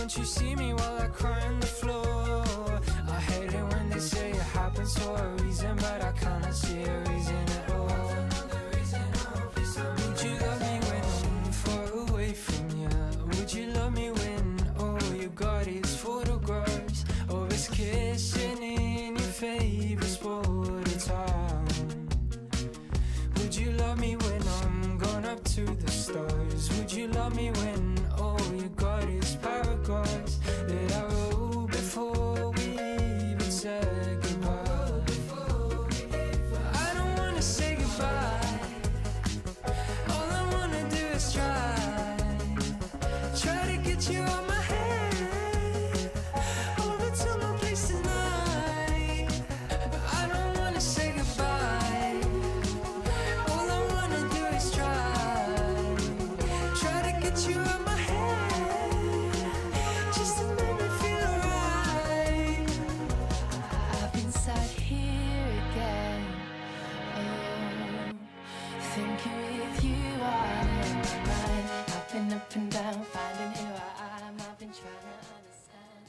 can't you see me while I cry on the floor? I hate it when they say it happens for a reason, but I cannot see a reason at all. Would you love me when I'm far away from you? Would you love me when all you got is photographs of us kissing in your favorite sporting town? Would you love me when I'm gone up to the stars? Would you love me when all you got is paragraphs that I wrote before we even said goodbye? I don't wanna say goodbye. All I wanna do is try to get you out my head. Over to my place tonight. I don't wanna say goodbye. All I wanna do is try to get you out my head, just to make me feel alright. I've been sat here again, alone, thinking with you all in my mind. I've been up and down, finding who I am. I've been trying to understand.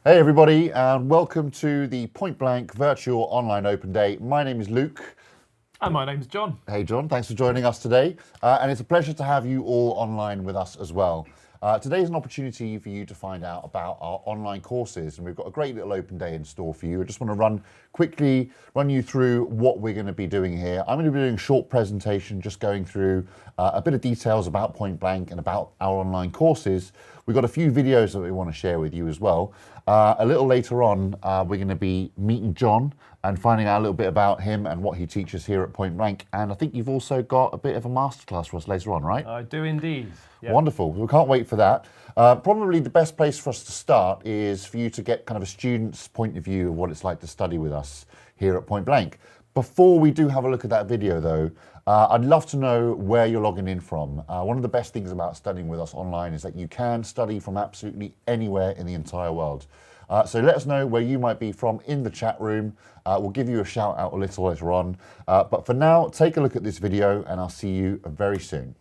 Hey everybody, and welcome to the Point Blank Virtual Online Open Day. My name is Luke. And my name's John. Hey John, thanks for joining us today. And it's a pleasure to have you all online with us as well. Today is an opportunity for you to find out about our online courses, and we've got a great little open day in store for you. I just want to quickly run you through what we're going to be doing here. I'm going to be doing a short presentation, just going through a bit of details about Point Blank and about our online courses. We've got a few videos that we want to share with you as well. A little later on, we're going to be meeting John and finding out a little bit about him and what he teaches here at Point Blank. And I think you've also got a bit of a masterclass for us later on, right? I do indeed. Yep. Wonderful. We can't wait for that. Probably the best place for us to start is for you to get kind of a student's point of view of what it's like to study with us here at Point Blank. Before we do have a look at that video though, I'd love to know where you're logging in from. One of the best things about studying with us online is that you can study from absolutely anywhere in the entire world. So let us know where you might be from in the chat room. We'll give you a shout out a little later on. But for now, take a look at this video and I'll see you very soon.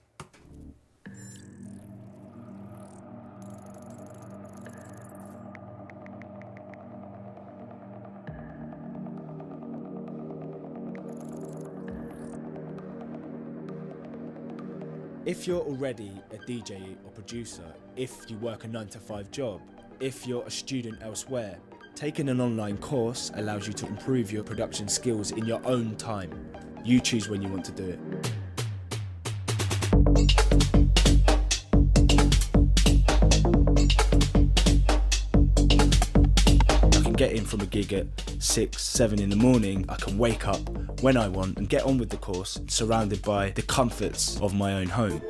If you're already a DJ or producer, if you work a 9-to-5 job, if you're a student elsewhere, taking an online course allows you to improve your production skills in your own time. You choose when you want to do it. I can get in from a gig at 6, 7 in the morning. I can wake up when I want and get on with the course, surrounded by the comforts of my own home.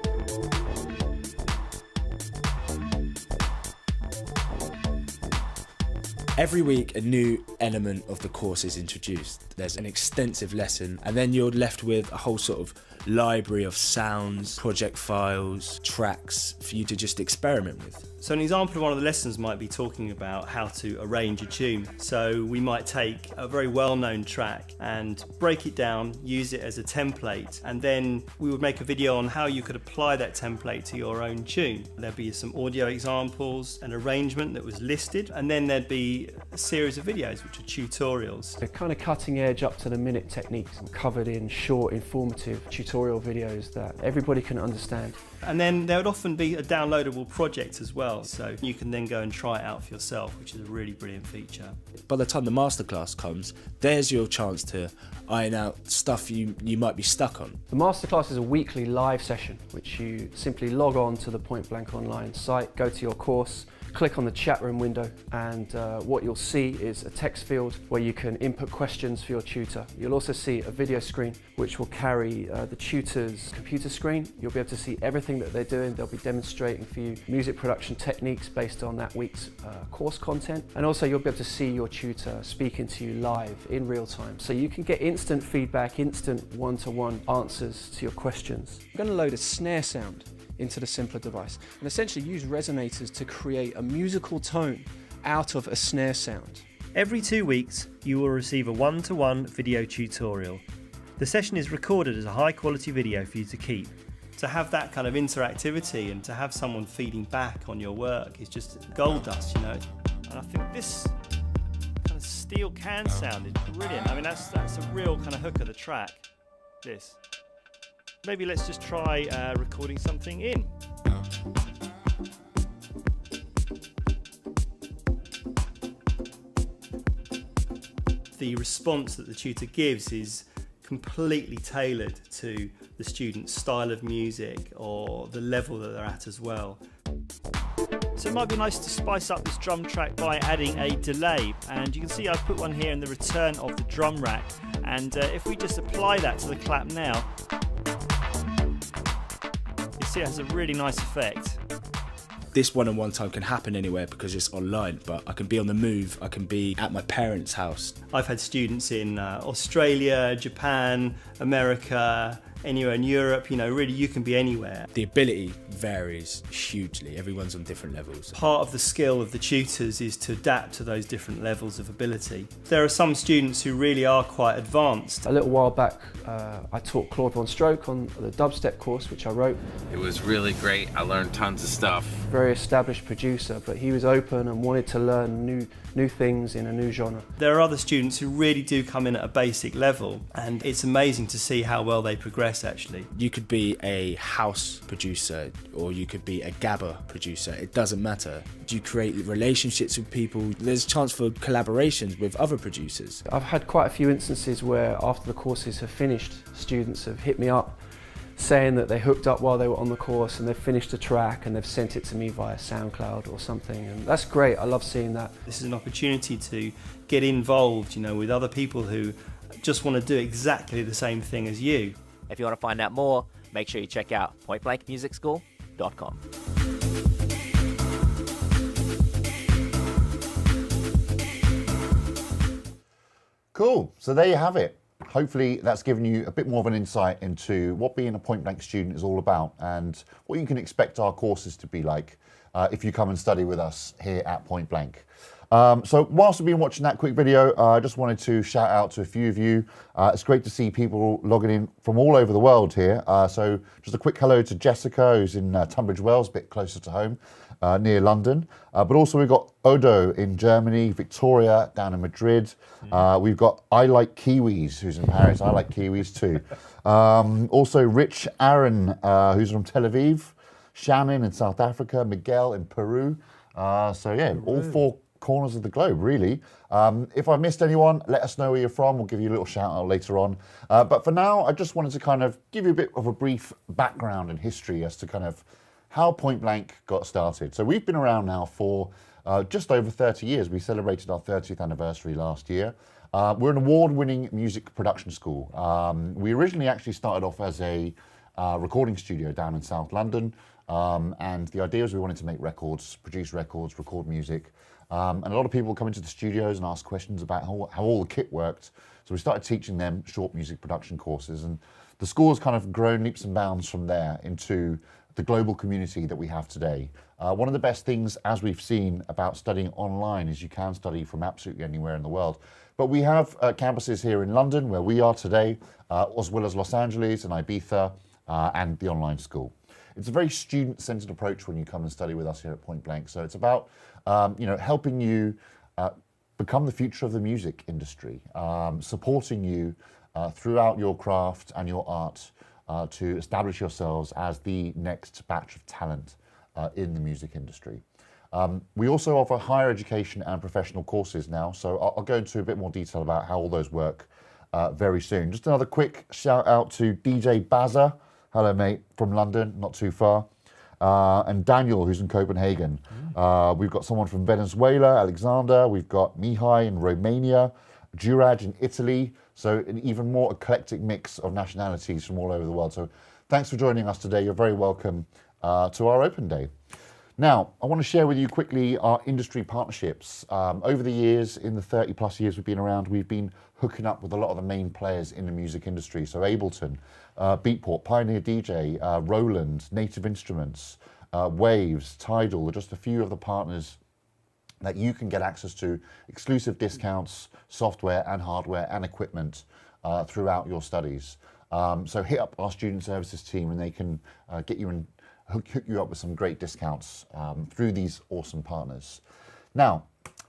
Every week, a new element of the course is introduced. There's an extensive lesson, and then you're left with a whole sort of library of sounds, project files, tracks for you to just experiment with. So an example of one of the lessons might be talking about how to arrange a tune. So we might take a very well-known track and break it down, use it as a template, and then we would make a video on how you could apply that template to your own tune. There'd be some audio examples, an arrangement that was listed, and then there'd be a series of videos which are tutorials. They're kind of cutting edge, up to the minute techniques covered in short, informative tutorial videos that everybody can understand. And then there would often be a downloadable project as well, so you can then go and try it out for yourself, which is a really brilliant feature. By the time the masterclass comes, there's your chance to iron out stuff you might be stuck on. The masterclass is a weekly live session, which you simply log on to the Point Blank online site, go to your course, click on the chat room window, and what you'll see is a text field where you can input questions for your tutor. You'll also see a video screen which will carry the tutor's computer screen. You'll be able to see everything that they're doing. They'll be demonstrating for you music production techniques based on that week's course content, and also you'll be able to see your tutor speaking to you live in real time. So you can get instant feedback, instant one-to-one answers to your questions. I'm going to load a snare sound into the simpler device and essentially use resonators to create a musical tone out of a snare sound. Every 2 weeks, you will receive a one-to-one video tutorial. The session is recorded as a high-quality video for you to keep. to have that kind of interactivity and to have someone feeding back on your work is just gold dust, you know. And I think this kind of steel can sound is brilliant. I mean, that's a real kind of hook of the track, this. Maybe let's just try recording something in. The response that the tutor gives is completely tailored to the student's style of music or the level that they're at as well. So it might be nice to spice up this drum track by adding a delay, and you can see I've put one here in the return of the drum rack, and if we just apply that to the clap now, you see it has a really nice effect. This one-on-one time can happen anywhere because it's online, but I can be on the move, I can be at my parents' house. I've had students in Australia, Japan, America, anywhere in Europe, you know, really you can be anywhere. The ability varies hugely, everyone's on different levels. Part of the skill of the tutors is to adapt to those different levels of ability. There are some students who really are quite advanced. A little while back, I taught Claude Von Stroke on the dubstep course, which I wrote. It was really great. I learned tons of stuff. Very established producer, but he was open and wanted to learn new things in a new genre. There are other students who really do come in at a basic level, and it's amazing to see how well they progress actually. You could be a house producer or you could be a gabba producer, it doesn't matter. You create relationships with people, there's a chance for collaborations with other producers. I've had quite a few instances where after the courses have finished, students have hit me up saying that they hooked up while they were on the course and they've finished a track and they've sent it to me via SoundCloud or something, and that's great. I love seeing that. This is an opportunity to get involved, you know, with other people who just want to do exactly the same thing as you. If you want to find out more, make sure you check out pointblankmusicschool.com. Cool, so there you have it. Hopefully that's given you a bit more of an insight into what being a Point Blank student is all about and what you can expect our courses to be like if you come and study with us here at Point Blank. So whilst we've been watching that quick video, I just wanted to shout out to a few of you. It's great to see people logging in from all over the world here. So just a quick hello to Jessica, who's in Tunbridge Wells, a bit closer to home, near London. But also we've got Odo in Germany, Victoria down in Madrid. We've got I Like Kiwis, who's in Paris. I like Kiwis too. Also Rich Aaron, who's from Tel Aviv. Shannon in South Africa, Miguel in Peru. So yeah, all four corners of the globe, really. If I missed anyone, let us know where you're from. We'll give you a little shout out later on. But for now, I just wanted to kind of give you a bit of a brief background and history as to kind of how Point Blank got started. So we've been around now for just over 30 years. We celebrated our 30th anniversary last year. We're an award-winning music production school. We originally actually started off as a recording studio down in South London. And the idea was we wanted to make records, produce records, record music. And a lot of people come into the studios and ask questions about how all the kit worked. So we started teaching them short music production courses, and the school has kind of grown leaps and bounds from there into the global community that we have today. One of the best things, as we've seen, about studying online is you can study from absolutely anywhere in the world. But we have campuses here in London, where we are today, as well as Los Angeles and Ibiza, and the online school. It's a very student-centered approach when you come and study with us here at Point Blank. So it's about helping you become the future of the music industry, supporting you throughout your craft and your art to establish yourselves as the next batch of talent in the music industry. We also offer higher education and professional courses now, so I'll go into a bit more detail about how all those work very soon. Just another quick shout out to DJ Bazza. Hello, mate, from London, not too far. And Daniel, who's in Copenhagen. We've got someone from Venezuela, Alexander. We've got Mihai in Romania, Juraj in Italy. So an even more eclectic mix of nationalities from all over the world. So thanks for joining us today. You're very welcome to our open day. Now, I want to share with you quickly our industry partnerships. Over the years, in the 30 plus years we've been around, we've been hooking up with a lot of the main players in the music industry. So Ableton, Beatport, Pioneer DJ, Roland, Native Instruments, Waves, Tidal are just a few of the partners that you can get access to exclusive discounts, software and hardware and equipment throughout your studies. So hit up our student services team and they can get you and hook you up with some great discounts through these awesome partners. Now,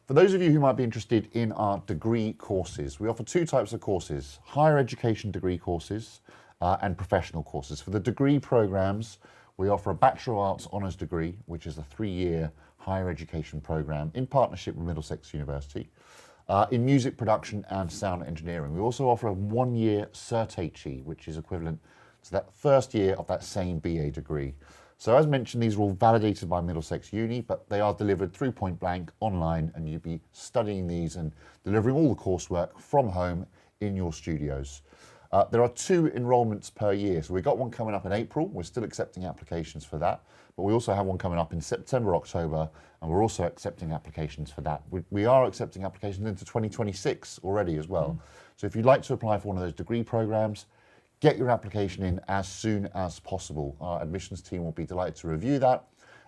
for those of you who might be interested in our degree courses, we offer two types of courses: higher education degree courses and professional courses. For the degree programs, we offer a Bachelor of Arts Honours degree, which is a 3-year higher education program in partnership with Middlesex University, in music production and sound engineering. We also offer a 1-year Cert HE, which is equivalent to that first year of that same BA degree. So as mentioned, these are all validated by Middlesex Uni, but they are delivered through Point Blank online, and you'll be studying these and delivering all the coursework from home in your studios. There are 2 enrollments per year. So we've got one coming up in April. We're still accepting applications for that. But we also have one coming up in September, October, and we're also accepting applications for that. We are accepting applications into 2026 already as well. So if you'd like to apply for one of those degree programs, get your application in as soon as possible. Our admissions team will be delighted to review that,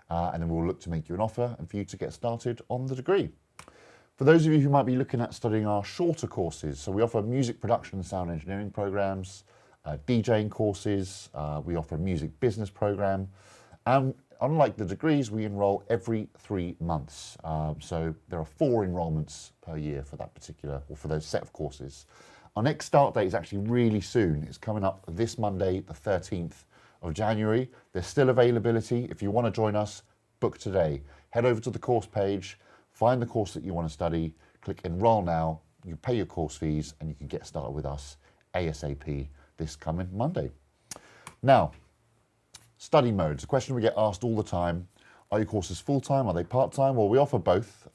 and then we'll look to make you an offer and for you to get started on the degree. For those of you who might be looking at studying our shorter courses, so we offer music production and sound engineering programs, DJing courses, we offer a music business program, and unlike the degrees, we enroll every 3 months. So there are 4 enrollments per year for that particular, or for those set of courses. Our next start date is actually really soon. It's coming up this Monday, the 13th of January. There's still availability. If you want to join us, book today. Head over to the course page, find the course that you want to study, click enroll now, you pay your course fees, and you can get started with us ASAP this coming Monday. Now, study modes, a question we get asked all the time. Are your courses full-time? Are they part-time? Well, we offer both.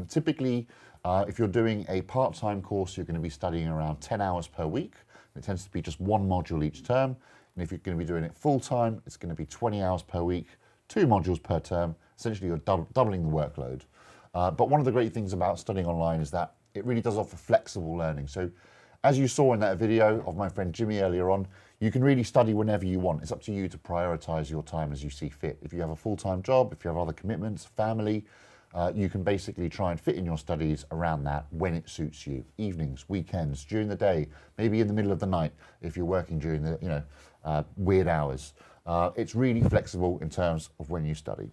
Typically, if you're doing a part-time course, you're going to be studying around 10 hours per week. It tends to be just 1 module each term. And if you're going to be doing it full-time, it's going to be 20 hours per week, 2 modules per term. Essentially, you're doubling the workload. But one of the great things about studying online is that it really does offer flexible learning. So as you saw in that video of my friend Jimmy earlier on, you can really study whenever you want. It's up to you to prioritize your time as you see fit. If you have a full-time job, if you have other commitments, family, you can basically try and fit in your studies around that when it suits you. Evenings, weekends, during the day, maybe in the middle of the night if you're working during the weird hours. It's really flexible in terms of when you study.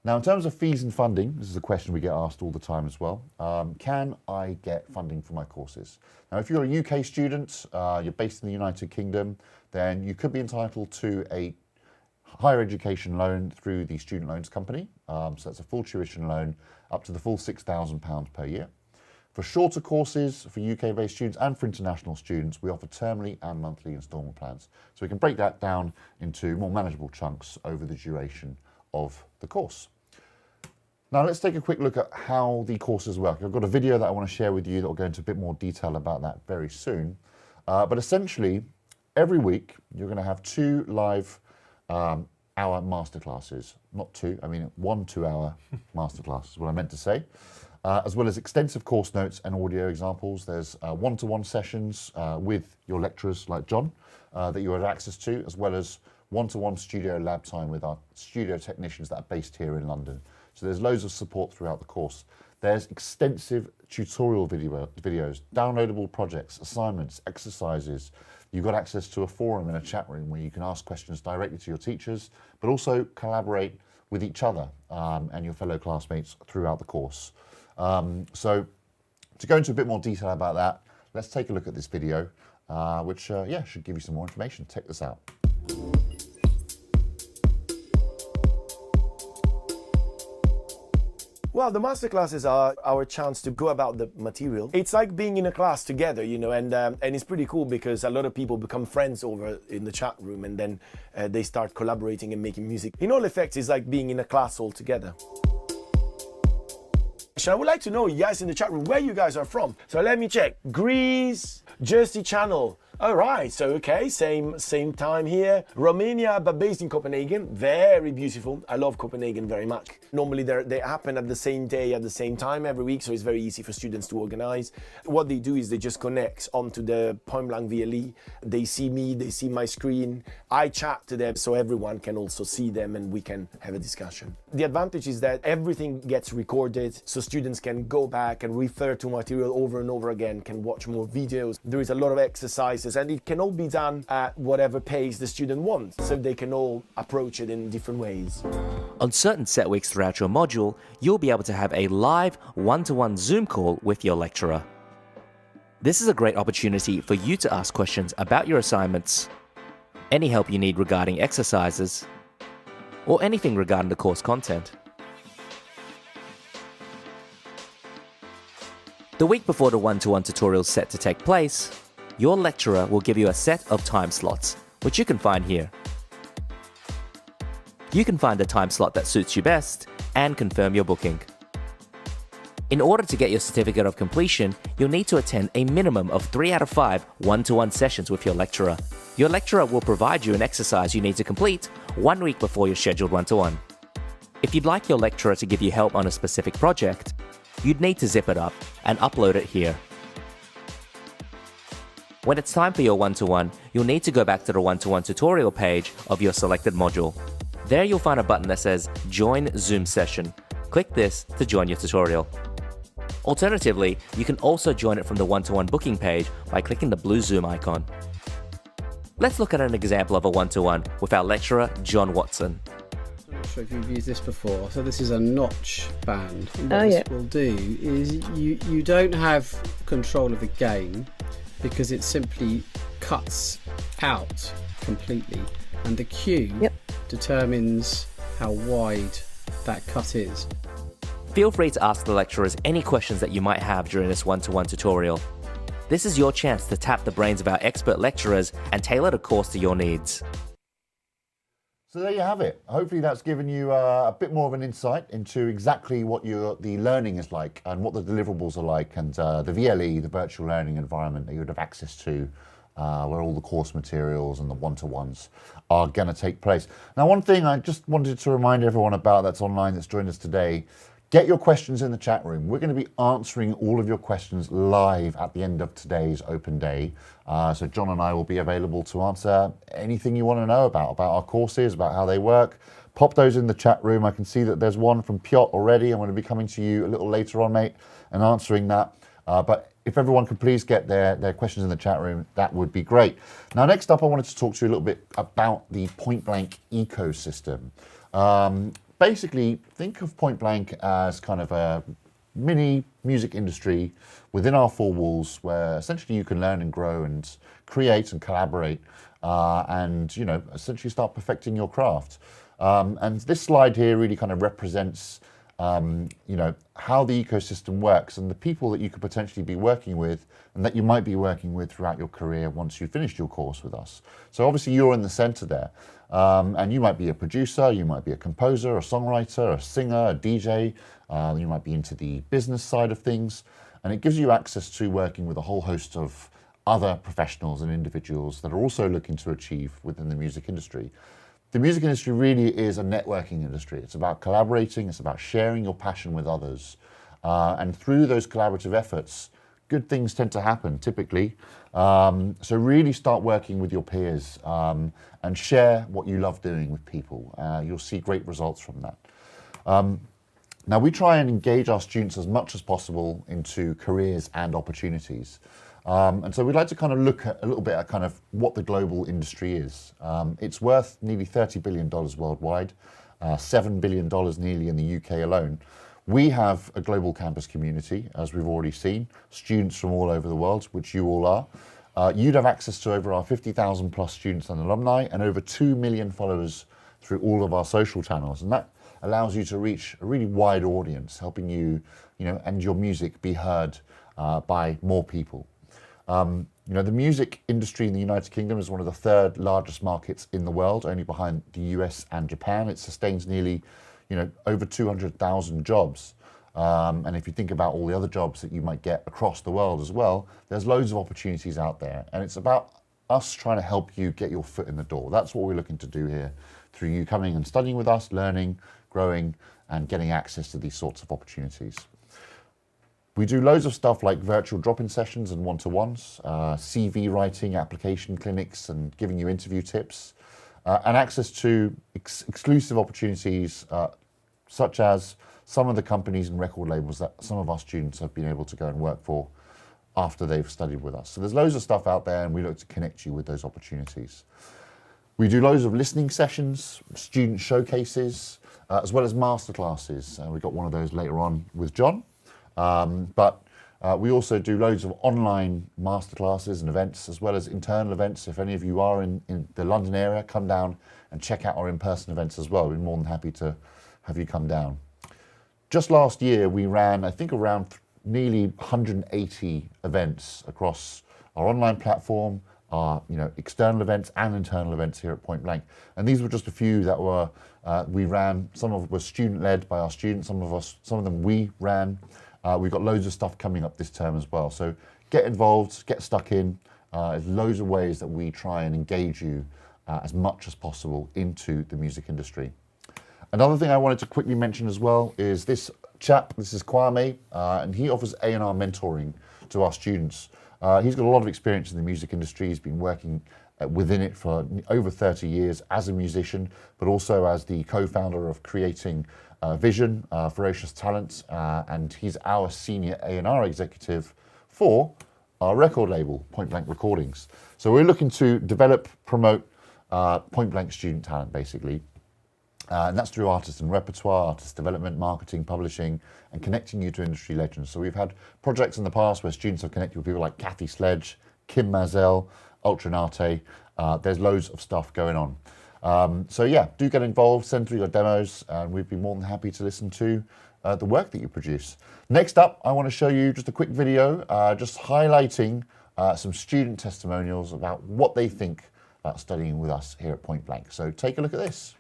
Now, in terms of fees and funding, this is a question we get asked all the time as well. Can I get funding for my courses? Now, if you're a UK student, you're based in the United Kingdom, then you could be entitled to a higher education loan through the Student Loans Company. So that's a full tuition loan up to the full £6,000 per year. For shorter courses, for UK-based students and for international students, we offer termly and monthly instalment plans. So we can break that down into more manageable chunks over the duration of the course. Now let's take a quick look at how the courses work. I've got a video that I want to share with you that will go into a bit more detail about that very soon. But essentially, every week you're going to have 2 live hour masterclasses. Not 2, I mean 1 2-hour masterclass is what I meant to say. As well as extensive course notes and audio examples. There's one-to-one sessions with your lecturers like John that you have access to, as well as one-to-one studio lab time with our studio technicians that are based here in London. So there's loads of support throughout the course. There's extensive tutorial videos, downloadable projects, assignments, exercises. You've got access to a forum and a chat room where you can ask questions directly to your teachers, but also collaborate with each other and your fellow classmates throughout the course. So to go into a bit more detail about that, let's take a look at this video, which should give you some more information. Check this out. Well, the masterclasses are our chance to go about the material. It's like being in a class together, you know, and it's pretty cool because a lot of people become friends over in the chat room, and then they start collaborating and making music. In all effects, it's like being in a class all together. So I would like to know, you guys in the chat room, where you guys are from. So let me check. Greece, Jersey Channel. All right, so okay, same time here. Romania, but based in Copenhagen. Very beautiful. I love Copenhagen very much. Normally they happen at the same day, at the same time every week, so it's very easy for students to organize. What they do is they just connect onto the Point Blank VLE. They see me, they see my screen. I chat to them so everyone can also see them and we can have a discussion. The advantage is that everything gets recorded, so students can go back and refer to material over and over again, can watch more videos. There is a lot of exercises process, and it can all be done at whatever pace the student wants, so they can all approach it in different ways. On certain set weeks throughout your module, you'll be able to have a live one-to-one Zoom call with your lecturer. This is a great opportunity for you to ask questions about your assignments, any help you need regarding exercises, or anything regarding the course content. The week before the one-to-one tutorial is set to take place, your lecturer will give you a set of time slots, which you can find here. You can find a time slot that suits you best and confirm your booking. In order to get your certificate of completion, you'll need to attend a minimum of 3 out of 5 one-to-one sessions with your lecturer. Your lecturer will provide you an exercise you need to complete 1 week before your scheduled one-to-one. If you'd like your lecturer to give you help on a specific project, you'd need to zip it up and upload it here. When it's time for your one-to-one, you'll need to go back to the one-to-one tutorial page of your selected module. There you'll find a button that says Join Zoom Session. Click this to join your tutorial. Alternatively, you can also join it from the one-to-one booking page by clicking the blue Zoom icon. Let's look at an example of a one-to-one with our lecturer, John Watson. I'm not sure if you've used this before. So this is a notch band. And what this will do is you don't have control of the gain because it simply cuts out completely, and the cue determines how wide that cut is. Feel free to ask the lecturers any questions that you might have during this one-to-one tutorial. This is your chance to tap the brains of our expert lecturers and tailor the course to your needs. So there you have it. Hopefully that's given you a bit more of an insight into exactly what the learning is like and what the deliverables are like, and the VLE, the virtual learning environment that you would have access to, where all the course materials and the one-to-ones are going to take place. Now, one thing I just wanted to remind everyone about that's online, that's joined us today, get your questions in the chat room. We're going to be answering all of your questions live at the end of today's open day. So John and I will be available to answer anything you want to know about our courses, about how they work. Pop those in the chat room. I can see that there's one from Piotr already. I'm going to be coming to you a little later on, mate, and answering that. But if everyone could please get their questions in the chat room, that would be great. Now, next up, I wanted to talk to you a little bit about the POINTBLANK ecosystem. Basically, think of POINTBLANK as kind of a mini music industry within our four walls, where essentially you can learn and grow and create and collaborate, and essentially start perfecting your craft. And this slide here really kind of represents how the ecosystem works and the people that you could potentially be working with and that you might be working with throughout your career once you've finished your course with us. So obviously you're in the center there, and you might be a producer, you might be a composer, a songwriter, a singer, a DJ, you might be into the business side of things, and it gives you access to working with a whole host of other professionals and individuals that are also looking to achieve within the music industry. The music industry really is a networking industry. It's about collaborating, it's about sharing your passion with others. And through those collaborative efforts, good things tend to happen, typically. So really start working with your peers and share what you love doing with people. You'll see great results from that. Now, we try and engage our students as much as possible into careers and opportunities. And so we'd like to kind of look at a little bit at kind of what the global industry is. It's worth nearly $30 billion worldwide, $7 billion nearly in the UK alone. We have a global campus community, as we've already seen, students from all over the world, which you all are. You'd have access to over our 50,000 plus students and alumni and over 2 million followers through all of our social channels. And that allows you to reach a really wide audience, helping you, and your music be heard by more people. The music industry in the United Kingdom is one of the third largest markets in the world, only behind the US and Japan. It sustains nearly, over 200,000 jobs. And if you think about all the other jobs that you might get across the world as well, there's loads of opportunities out there. And it's about us trying to help you get your foot in the door. That's what we're looking to do here, through you coming and studying with us, learning, growing, and getting access to these sorts of opportunities. We do loads of stuff like virtual drop-in sessions and one-to-ones, CV writing, application clinics, and giving you interview tips, and access to exclusive opportunities such as some of the companies and record labels that some of our students have been able to go and work for after they've studied with us. So there's loads of stuff out there, and we look to connect you with those opportunities. We do loads of listening sessions, student showcases, as well as masterclasses. We've got one of those later on with John. But we also do loads of online masterclasses and events, as well as internal events. If any of you are in the London area, come down and check out our in-person events as well. We're more than happy to have you come down. Just last year, we ran, I think, around nearly 180 events across our online platform, our external events and internal events here at Point Blank. And these were just a few that were we ran. Some of them were student-led by our students. Some of them we ran. We've got loads of stuff coming up this term as well. So get involved, get stuck in. There's loads of ways that we try and engage you as much as possible into the music industry. Another thing I wanted to quickly mention as well is this chap. This is Kwame, and he offers A&R mentoring to our students. He's got a lot of experience in the music industry. He's been working within it for over 30 years as a musician, but also as the co-founder of Creating Vision, Ferocious Talents, and he's our senior A&R executive for our record label, Point Blank Recordings. So we're looking to develop, promote Point Blank student talent, basically. And that's through artist and repertoire, artist development, marketing, publishing, and connecting you to industry legends. So we've had projects in the past where students have connected with people like Kathy Sledge, Kim Mazel, Ultranate. There's loads of stuff going on. So yeah, do get involved, send through your demos, and we'd be more than happy to listen to the work that you produce. Next up, I want to show you just a quick video, just highlighting some student testimonials about what they think about studying with us here at Point Blank. So take a look at this.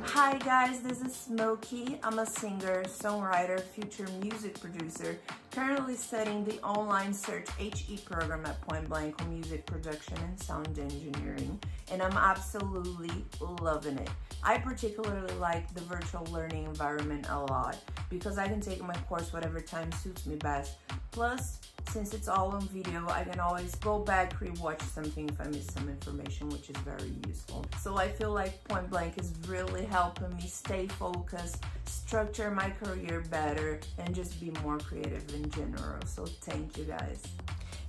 Hi guys, this is Smokey. I'm a singer, songwriter, future music producer, currently studying the online Search HE program at Point Blank on music production and sound engineering, and I'm absolutely loving it. I particularly like the virtual learning environment a lot because I can take my course whatever time suits me best. Plus, since it's all on video, I can always go back, rewatch something if I miss some information, which is very useful. So I feel like Point Blank is really helping me stay focused, structure my career better, and just be more creative in general. So thank you guys.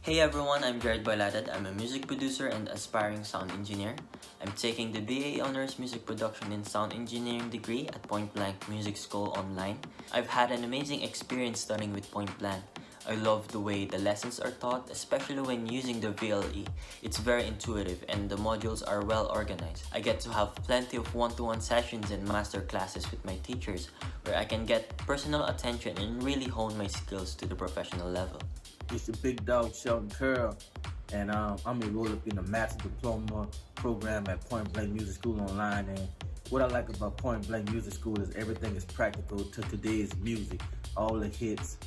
Hey everyone, I'm Jared Boylatad. I'm a music producer and aspiring sound engineer. I'm taking the BA Honors Music Production and Sound Engineering degree at Point Blank Music School Online. I've had an amazing experience studying with Point Blank. I love the way the lessons are taught, especially when using the VLE. It's very intuitive and the modules are well organized. I get to have plenty of one-to-one sessions and master classes with my teachers where I can get personal attention and really hone my skills to the professional level. It's your big dog Sheldon Curl, and I'm enrolled up in the Master Diploma program at Point Blank Music School Online. And what I like about Point Blank Music School is everything is practical to today's music. All the hits,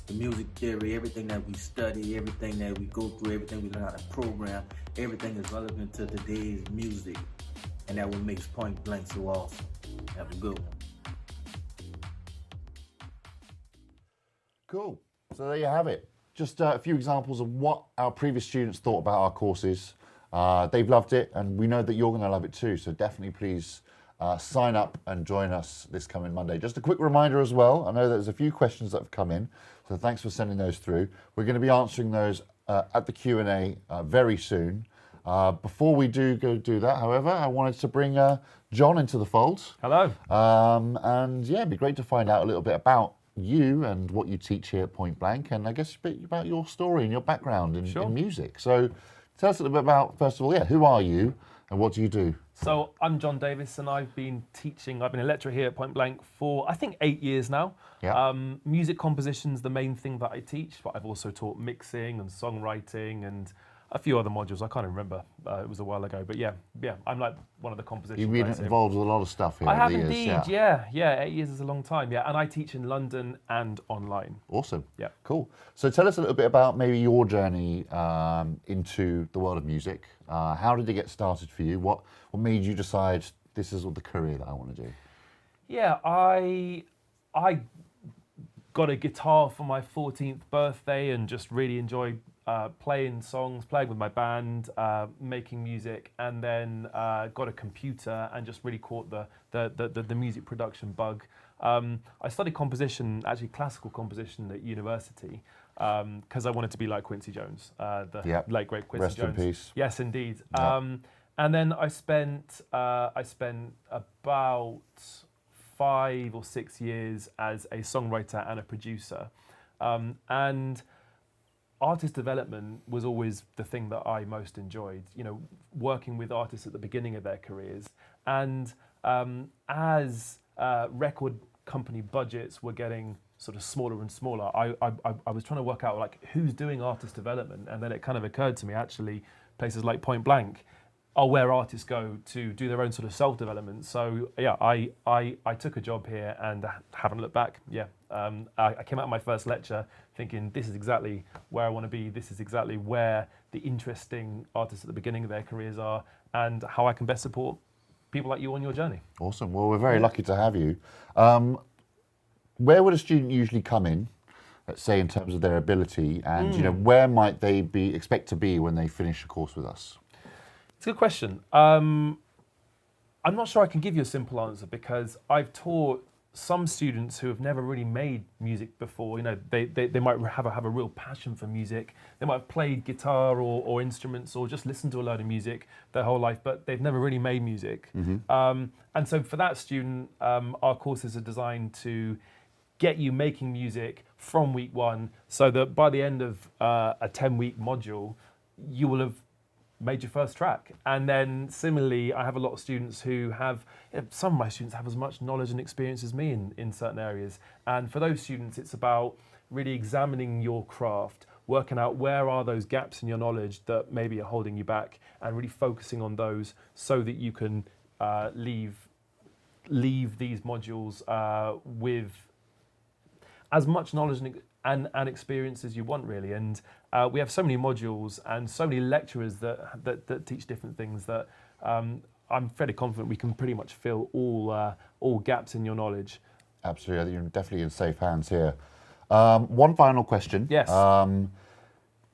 the music theory, everything that we study, everything that we go through, everything we learn how to program, everything is relevant to today's music. And that what makes Point Blank so awesome. Have a good one. Cool. So there you have it. Just a few examples of what our previous students thought about our courses. They've loved it, and we know that you're going to love it too. So definitely please sign up and join us this coming Monday. Just a quick reminder as well, I know there's a few questions that have come in, so thanks for sending those through. We're going to be answering those at the Q&A very soon. Before we do that, however, I wanted to bring John into the fold. Hello. And yeah, it'd be great to find out a little bit about you and what you teach here at Point Blank, and I guess a bit about your story and your background in music. So tell us a little bit about, first of all, who are you and what do you do? So I'm John Davis, and I've been a lecturer here at Point Blank for I think 8 years now. Yeah. Music composition's the main thing that I teach, but I've also taught mixing and songwriting and a few other modules. I can't remember. It was a while ago, but yeah, I'm like one of the composition You've been involved with a lot of stuff here. I have over the indeed, years, yeah. 8 years is a long time, yeah. And I teach in London and online. Awesome. Yeah. Cool. So tell us a little bit about maybe your journey into the world of music. How did it get started for you? What made you decide this is the career that I want to do? Yeah, I got a guitar for my 14th birthday and just really enjoyed playing songs, playing with my band, making music, and then got a computer and just really caught the music production bug. I studied composition, actually classical composition at university, because I wanted to be like Quincy Jones, the late great Quincy Rest Jones. in peace. Yes, indeed. Yep. And then I spent about 5 or 6 years as a songwriter and a producer, and artist development was always the thing that I most enjoyed. You know, working with artists at the beginning of their careers, and as record company budgets were getting sort of smaller and smaller, I was trying to work out like who's doing artist development, and then it kind of occurred to me actually places like Point Blank are where artists go to do their own sort of self-development. So yeah, I took a job here and haven't looked back. Yeah, I came out of my first lecture thinking this is exactly where I want to be. This is exactly where the interesting artists at the beginning of their careers are, and how I can best support people like you on your journey. Awesome. Well, we're very lucky to have you. Where would a student usually come in, let's say in terms of their ability, and you know, where might they expect to be when they finish a course with us? It's a good question. I'm not sure I can give you a simple answer, because I've taught some students who have never really made music before. You know, they might have a real passion for music. They might have played guitar or instruments or just listened to a load of music their whole life, but they've never really made music. And so for that student, our courses are designed to get you making music from week one, so that by the end of a 10-week module, you will have made your first track. And then similarly, I have a lot of students who have, some of my students have as much knowledge and experience as me in certain areas. And for those students, it's about really examining your craft, working out where are those gaps in your knowledge that maybe are holding you back, and really focusing on those so that you can leave these modules with as much knowledge and experience as you want, really. And we have so many modules and so many lecturers that teach different things that I'm fairly confident we can pretty much fill all gaps in your knowledge. Absolutely, I think you're definitely in safe hands here. One final question. Yes.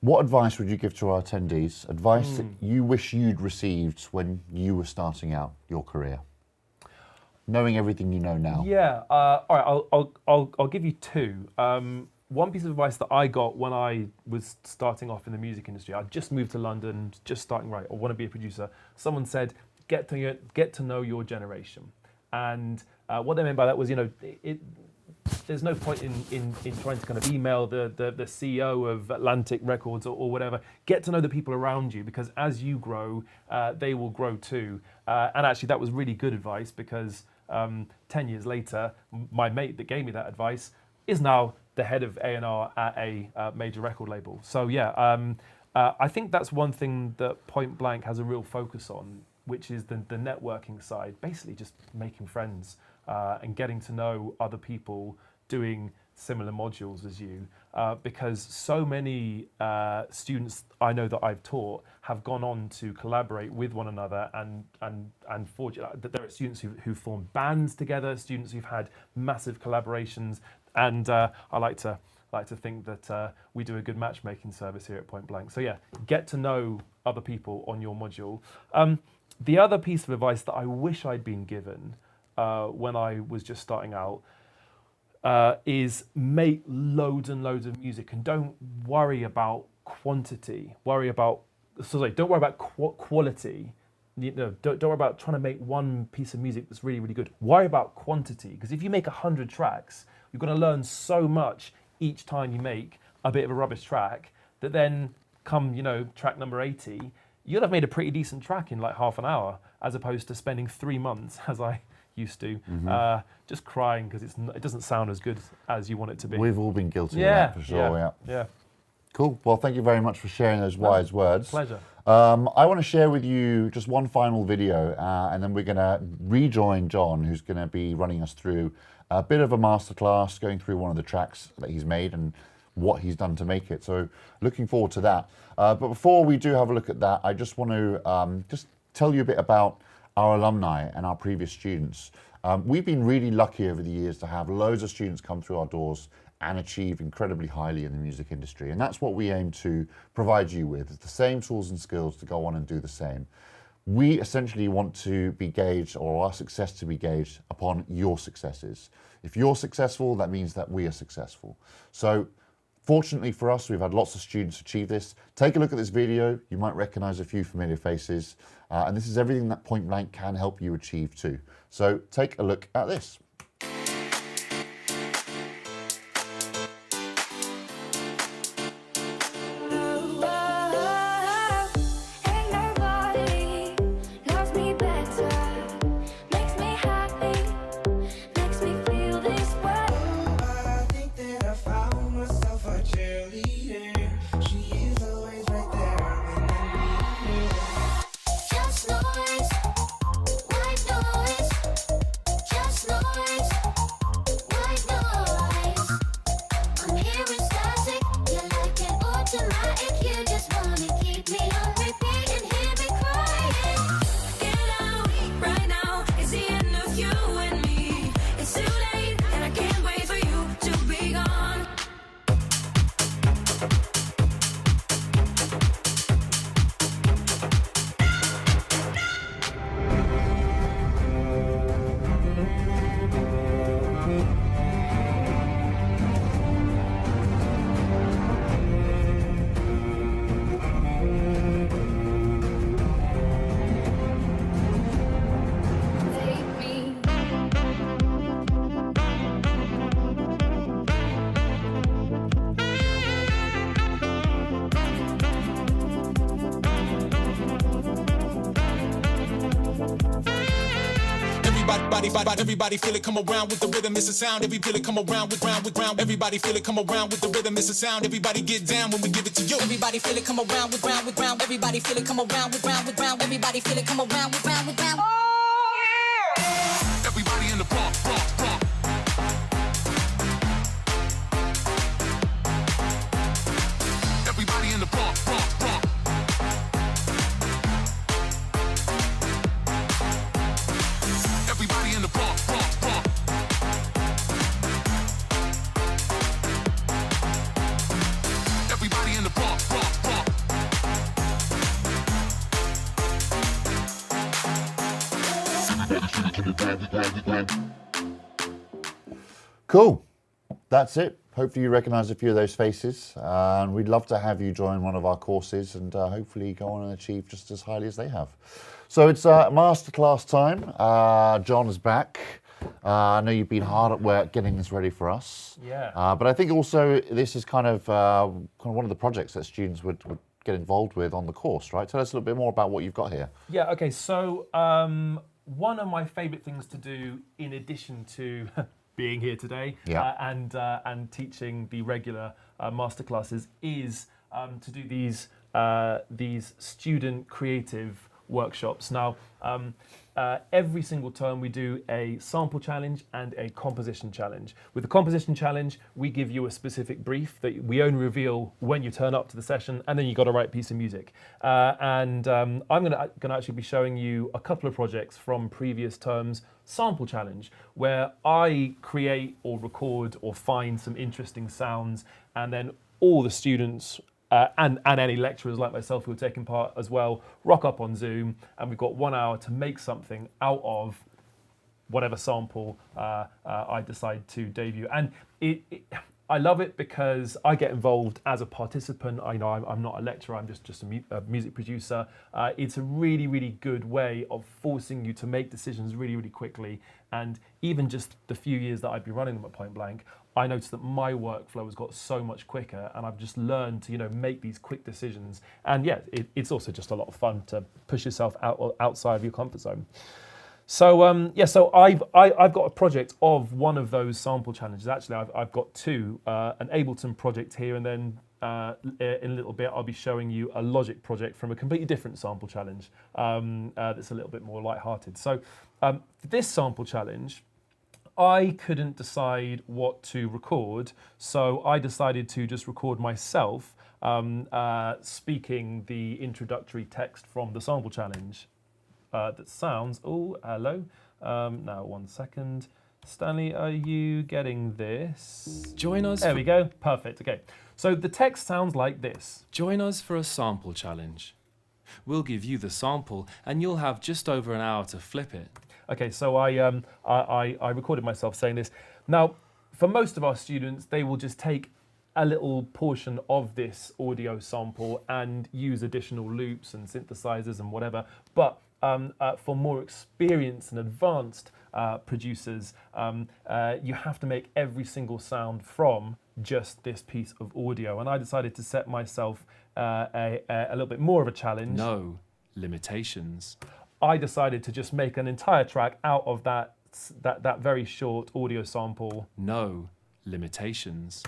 What advice would you give to our attendees? Advice that you wish you'd received when you were starting out your career, knowing everything you know now. Yeah. All right. I'll give you two. One piece of advice that I got when I was starting off in the music industry, I just moved to London, just starting right, I want to be a producer. Someone said, get to know your generation. And what they meant by that was, you know, there's no point in trying to kind of email the CEO of Atlantic Records or whatever. Get to know the people around you, because as you grow, they will grow too. And actually that was really good advice, because 10 years later, my mate that gave me that advice is now the head of A&R at a major record label. So yeah, I think that's one thing that Point Blank has a real focus on, which is the networking side, basically just making friends and getting to know other people doing similar modules as you, because so many students I know that I've taught have gone on to collaborate with one another and forge. There are students who formed bands together, students who've had massive collaborations, and I like to think that we do a good matchmaking service here at Point Blank. So yeah, get to know other people on your module. The other piece of advice that I wish I'd been given when I was just starting out is make loads and loads of music, and don't worry about quantity. Don't worry about quality. You know, don't worry about trying to make one piece of music that's really, really good. Worry about quantity, because if you make 100 tracks, you're going to learn so much each time you make a bit of a rubbish track that then come, you know, track number 80, you'll have made a pretty decent track in like half an hour, as opposed to spending 3 months, as I used to, just crying because it doesn't sound as good as you want it to be. We've all been guilty of that, for sure. Yeah. Cool. Well, thank you very much for sharing those wise words. Pleasure. I want to share with you just one final video, and then we're going to rejoin John, who's going to be running us through a bit of a masterclass, going through one of the tracks that he's made and what he's done to make it. So looking forward to that. But before we do have a look at that, I just want to just tell you a bit about our alumni and our previous students. We've been really lucky over the years to have loads of students come through our doors and achieve incredibly highly in the music industry. And that's what we aim to provide you with, is the same tools and skills to go on and do the same. We essentially want to be gauged, or our success to be gauged upon your successes. If you're successful, that means that we are successful. So fortunately for us, we've had lots of students achieve this. Take a look at this video. You might recognize a few familiar faces. And this is everything that Point Blank can help you achieve too. So take a look at this. Everybody feel it come around with the rhythm, it's a sound. Everybody come around with round. Everybody feel it come around with the rhythm, it's a sound. Everybody get down when we give it to you. Everybody feel it come around with round. Everybody feel it come around with round. Everybody feel it come around with round. Everybody in the pump. Everybody in the pump. Everybody in the pump. Everybody in the pump. Cool. That's it. Hopefully you recognize a few of those faces. And we'd love to have you join one of our courses and hopefully go on and achieve just as highly as they have. So it's masterclass time. John is back. I know you've been hard at work getting this ready for us. Yeah. But I think also this is kind of one of the projects that students would get involved with on the course, right? Tell us a little bit more about what you've got here. Yeah, okay, so one of my favourite things to do, in addition to being here today and teaching the regular masterclasses, is to do these student creative workshops. Now, every single term we do a sample challenge and a composition challenge. With the composition challenge, we give you a specific brief that we only reveal when you turn up to the session, and then you got to write a piece of music. I'm going to actually be showing you a couple of projects from previous terms' sample challenge, where I create or record or find some interesting sounds, and then all the students and any lecturers like myself who are taking part as well rock up on Zoom, and we've got 1 hour to make something out of whatever sample I decide to debut. And I love it because I get involved as a participant. I'm not a lecturer, I'm just a music producer. It's a really, really good way of forcing you to make decisions really, really quickly. And even just the few years that I've been running them at Point Blank, I noticed that my workflow has got so much quicker, and I've just learned to make these quick decisions. And yeah, it's also just a lot of fun to push yourself outside of your comfort zone. So so I've got a project of one of those sample challenges. Actually, I've got two, an Ableton project here, and then in a little bit I'll be showing you a Logic project from a completely different sample challenge that's a little bit more lighthearted. So for this sample challenge, I couldn't decide what to record, so I decided to just record myself speaking the introductory text from the sample challenge. That sounds, oh, hello. Now, 1 second. Stanley, are you getting this? Join us. There we go. Perfect. Okay. So the text sounds like this. Join us for a sample challenge. We'll give you the sample and you'll have just over an hour to flip it. Okay, so I recorded myself saying this. Now, for most of our students, they will just take a little portion of this audio sample and use additional loops and synthesizers and whatever. But for more experienced and advanced producers, you have to make every single sound from just this piece of audio. And I decided to set myself a little bit more of a challenge. No limitations. I decided to just make an entire track out of that very short audio sample. No limitations.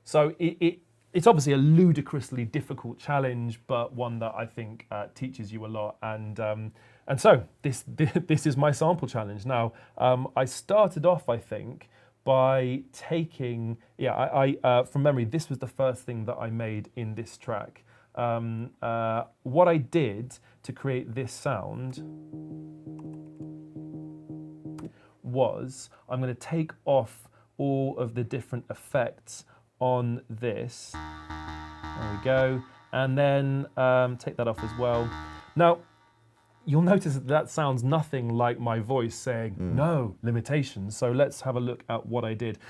So it's obviously a ludicrously difficult challenge, but one that I think teaches you a lot. And so this is my sample challenge. Now, I started off, I think, by taking, from memory, this was the first thing that I made in this track. What I did to create this sound was I'm going to take off all of the different effects on this. There we go. And then take that off as well. Now, you'll notice that sounds nothing like my voice saying no limitations. So let's have a look at what I did.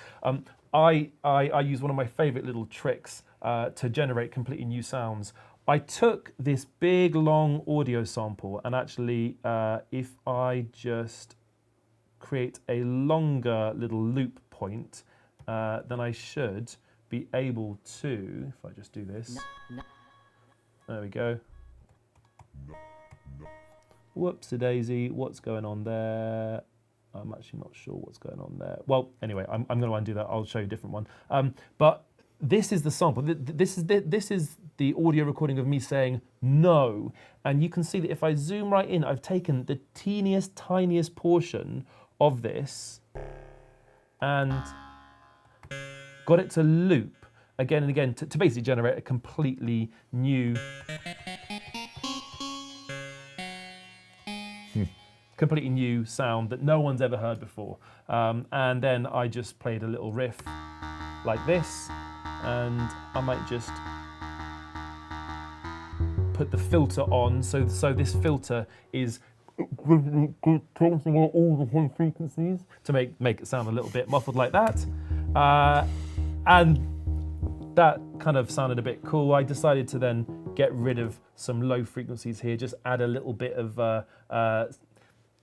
I use one of my favorite little tricks to generate completely new sounds. I took this big long audio sample and actually if I just create a longer little loop point, then I should be able to, if I just do this, there we go. Whoopsie daisy, what's going on there? I'm actually not sure what's going on there. Well, anyway, I'm going to undo that. I'll show you a different one. But this is the sample. This is the audio recording of me saying no. And you can see that if I zoom right in, I've taken the teeniest, tiniest portion of this and got it to loop again and again to basically generate a completely new sound that no one's ever heard before. And then I just played a little riff like this, and I might just put the filter on. So this filter is all the high frequencies to make it sound a little bit muffled like that. And that kind of sounded a bit cool. I decided to then get rid of some low frequencies here, just add a little bit of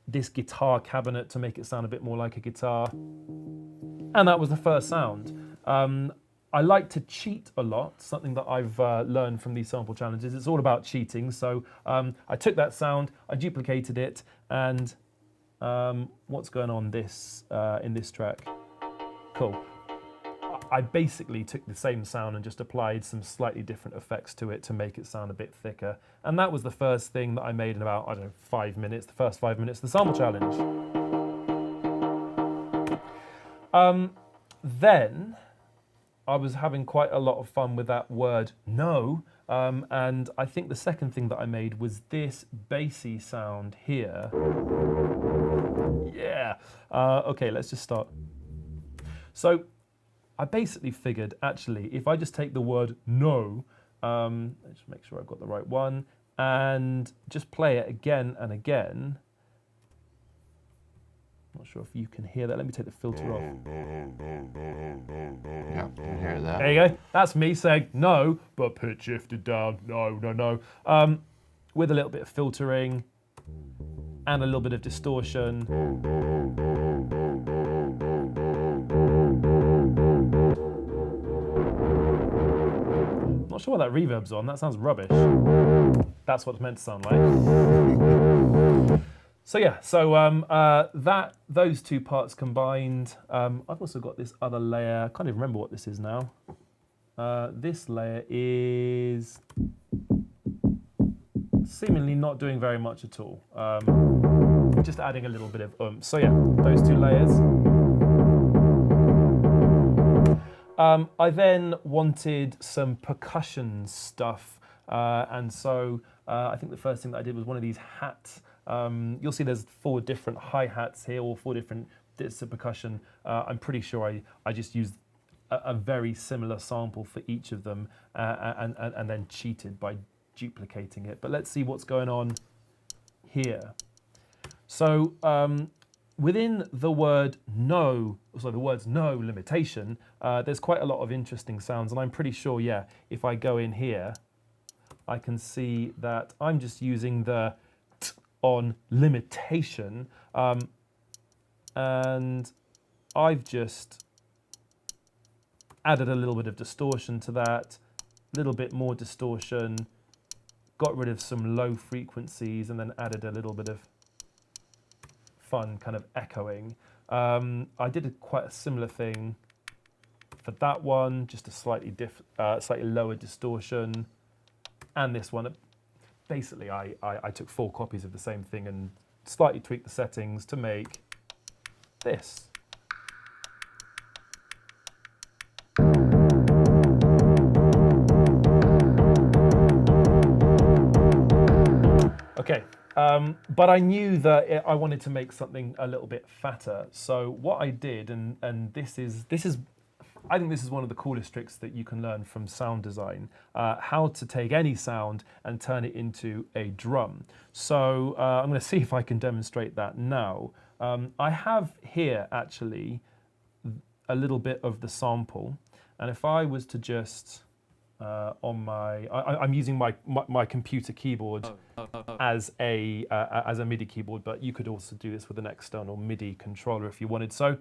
this guitar cabinet to make it sound a bit more like a guitar. And that was the first sound. I like to cheat a lot, something that I've learned from these sample challenges. It's all about cheating. So I took that sound, I duplicated it, and what's going on in this track? Cool. I basically took the same sound and just applied some slightly different effects to it to make it sound a bit thicker. And that was the first thing that I made in about, 5 minutes, the first 5 minutes of the sample challenge. Then I was having quite a lot of fun with that word no. And I think the second thing that I made was this bassy sound here. Yeah. Okay, let's just start. So I basically figured, actually, if I just take the word no, let's make sure I've got the right one, and just play it again and again. Not sure if you can hear that. Let me take the filter off. Yeah, you can hear that. There you go. That's me saying no, but pitch shifted down. No, no, no. With a little bit of filtering and a little bit of distortion. Not sure what that reverb's on. That sounds rubbish. That's what it's meant to sound like. So yeah, so those two parts combined. I've also got this other layer. I can't even remember what this is now. This layer is seemingly not doing very much at all. Just adding a little bit of oomph. So yeah, those two layers. I then wanted some percussion stuff, and so I think the first thing that I did was one of these hats. You'll see there's 4 different hi-hats here, or 4 different bits of percussion. I'm pretty sure I just used a very similar sample for each of them and then cheated by duplicating it. But let's see what's going on here. So within the word no, so the words no limitation, there's quite a lot of interesting sounds, and I'm pretty sure, yeah, if I go in here, I can see that I'm just using the t on limitation, and I've just added a little bit of distortion to that, a little bit more distortion, got rid of some low frequencies, and then added a little bit of fun kind of echoing. I did quite a similar thing for that one, just a slightly lower distortion, and this one. Basically, I took 4 copies of the same thing and slightly tweaked the settings to make this. Okay, but I knew that I wanted to make something a little bit fatter. So what I did, and this is, I think this is one of the coolest tricks that you can learn from sound design, how to take any sound and turn it into a drum. So I'm going to see if I can demonstrate that now. I have here actually a little bit of the sample, and if I was to just I'm using my computer keyboard as a MIDI keyboard, but you could also do this with an external MIDI controller if you wanted. So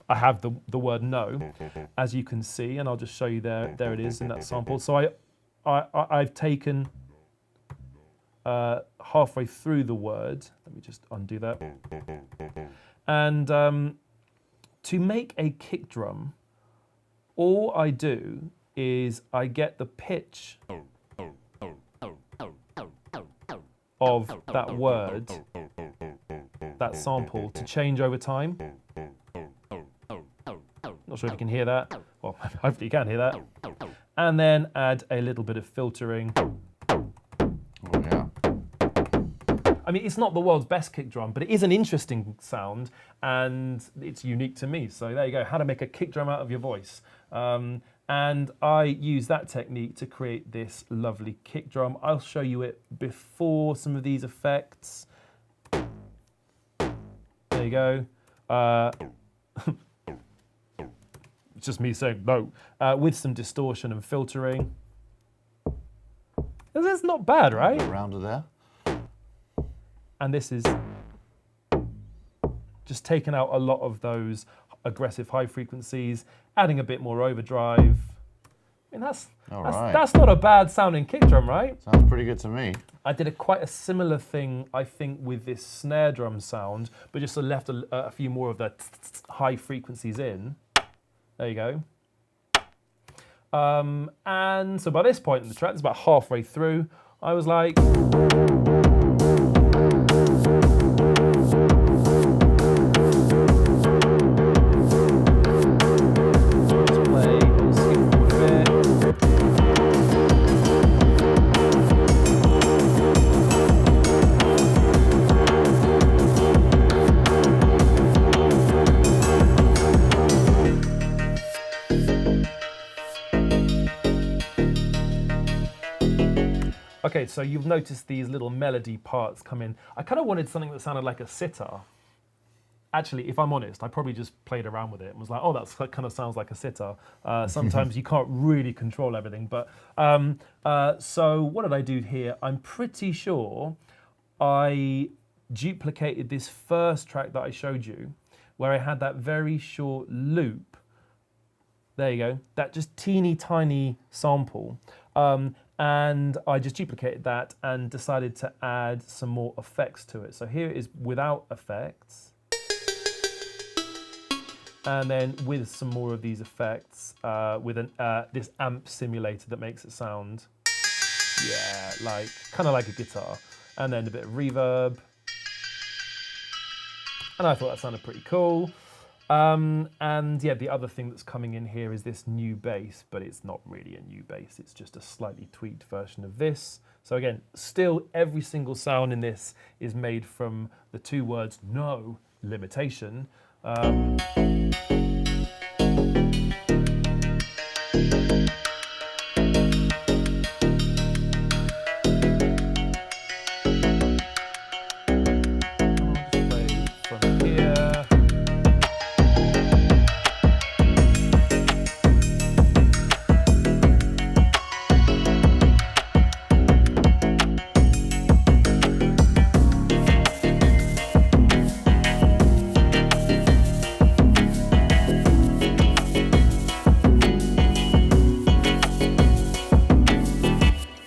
I have the word no, as you can see, and I'll just show you there it is in that sample. So I've taken halfway through the word. Let me just undo that. And to make a kick drum, all I do is I get the pitch of that word, that sample, to change over time. Not sure if you can hear that. Well, hopefully you can hear that. And then add a little bit of filtering. I mean, it's not the world's best kick drum, but it is an interesting sound, and it's unique to me. So there you go, how to make a kick drum out of your voice. And I use that technique to create this lovely kick drum. I'll show you it before some of these effects. There you go. It's just me saying no, with some distortion and filtering. That's not bad, right? Around there. And this is just taking out a lot of those aggressive high frequencies, adding a bit more overdrive. I mean, that's not a bad sounding kick drum, right? Sounds pretty good to me. I did quite a similar thing, I think, with this snare drum sound, but just left a few more of the high frequencies in. There you go. And so by this point in the track, it's about halfway through, I was like, okay, so you've noticed these little melody parts come in. I kind of wanted something that sounded like a sitar. Actually, if I'm honest, I probably just played around with it and was like, oh, that kind of sounds like a sitar. Sometimes you can't really control everything. But so what did I do here? I'm pretty sure I duplicated this first track that I showed you, where I had that very short loop. There you go, that just teeny tiny sample. And I just duplicated that and decided to add some more effects to it. So here it is without effects. And then with some more of these effects, with this amp simulator that makes it sound, yeah, kind of like a guitar. And then a bit of reverb. And I thought that sounded pretty cool. And yeah, the other thing that's coming in here is this new bass, but it's not really a new bass. It's just a slightly tweaked version of this. So again, still every single sound in this is made from the two words no limitation.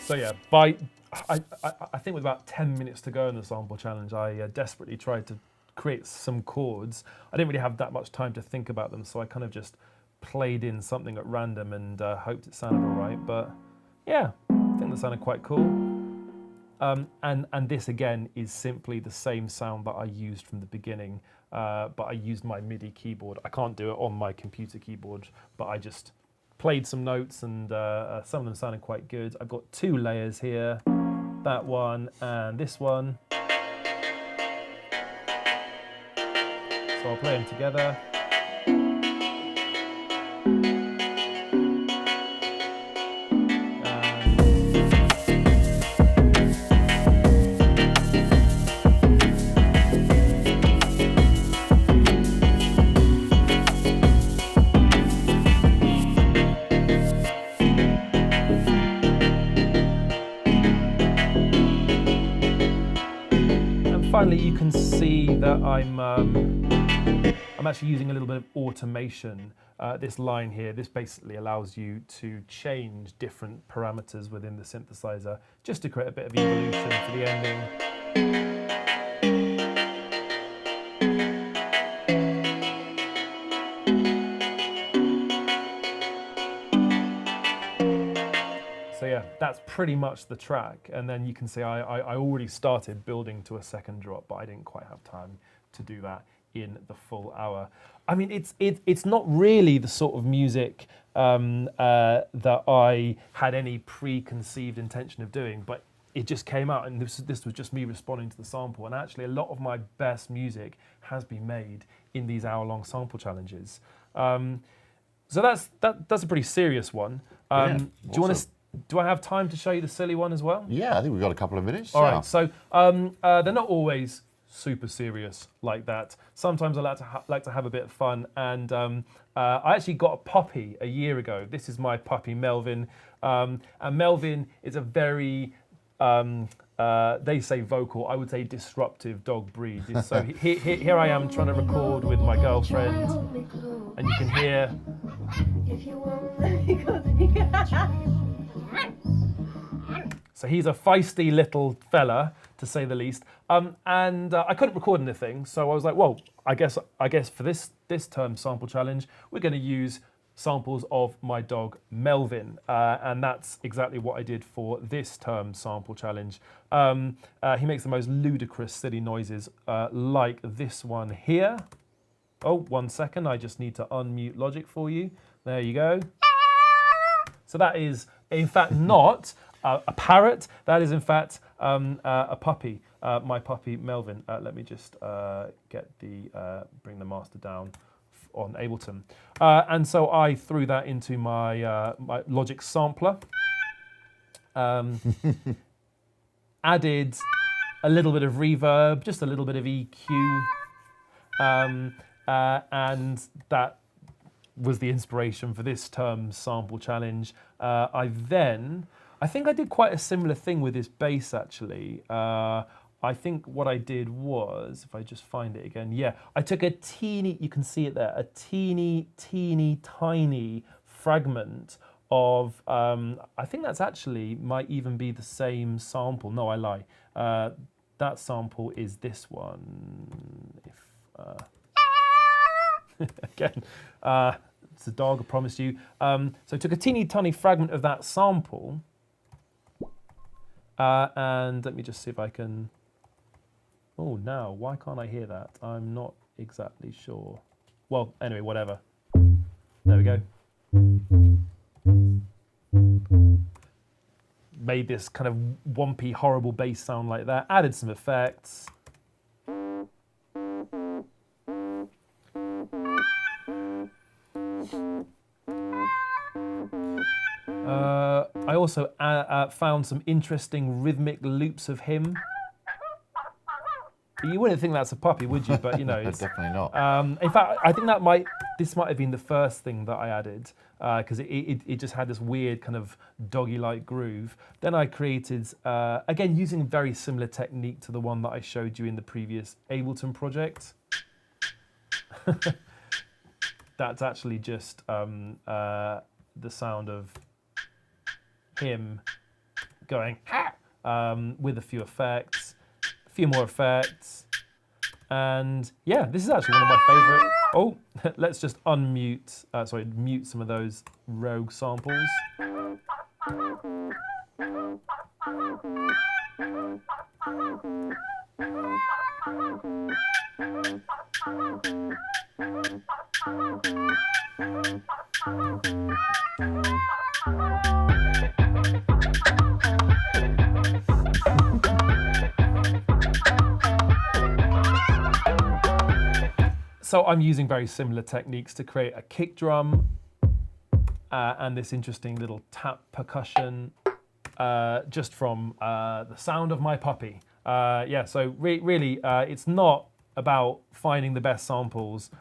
So yeah, I think with about 10 minutes to go in the sample challenge, I desperately tried to create some chords. I didn't really have that much time to think about them, so I kind of just played in something at random and hoped it sounded all right. But yeah, I think that sounded quite cool. And this again is simply the same sound that I used from the beginning, but I used my MIDI keyboard. I can't do it on my computer keyboard, but I just played some notes and some of them sounded quite good. I've got two layers here, that one and this one. So I'll play them together. Finally, you can see that I'm actually using a little bit of automation. This line here, this basically allows you to change different parameters within the synthesizer just to create a bit of evolution for the ending. So yeah, that's pretty much the track. And then you can see I already started building to a second drop, but I didn't quite have time to do that in the full hour. I mean, it's not really the sort of music that I had any preconceived intention of doing, but it just came out, and this was just me responding to the sample. And actually, a lot of my best music has been made in these hour-long sample challenges. So that's a pretty serious one. Do I have time to show you the silly one as well? Yeah, I think we've got a couple of minutes. All right, so they're not always super serious like that. Sometimes I like to have a bit of fun, and I actually got a puppy a year ago. This is my puppy Melvin, and Melvin is a very they say vocal, I would say disruptive dog breed. So here I am trying to record with my girlfriend, and you can hear. So he's a feisty little fella, to say the least. And I couldn't record anything, so I was like, well, I guess for this term sample challenge, we're going to use samples of my dog Melvin, and that's exactly what I did for this term sample challenge. He makes the most ludicrous, silly noises, like this one here. Oh, 1 second, I just need to unmute Logic for you. There you go. So that is, in fact, not a parrot. That is, in fact, a puppy, my puppy Melvin. Let me just bring the master down on Ableton. And so I threw that into my, my Logic sampler, added a little bit of reverb, just a little bit of EQ, and that was the inspiration for this term's sample challenge. I think I did quite a similar thing with this bass, actually. I think what I did was, if I just find it again, yeah, I took a teeny, you can see it there, a teeny, tiny fragment of, I think that's actually, might even be the same sample. No, I lie. That sample is this one. Again, it's a dog, I promise you. So I took a teeny tiny fragment of that sample, and let me just see if I can. Oh, now, why can't I hear that? I'm not exactly sure. Well, anyway, whatever. There we go. made this kind of wompy, horrible bass sound like that. Added some effects. I also found some interesting rhythmic loops of him. You wouldn't think that's a puppy, would you? But you know, it's definitely not. In fact, I think this might have been the first thing that I added because it just had this weird kind of doggy-like groove. Then I created, again, using a very similar technique to the one that I showed you in the previous Ableton project. That's actually just the sound of him going with a few effects, a few more effects, and yeah, this is actually one of my favorite. Oh, let's just mute some of those rogue samples. So I'm using very similar techniques to create a kick drum and this interesting little tap percussion just from the sound of my puppy. Yeah, so really it's not about finding the best samples,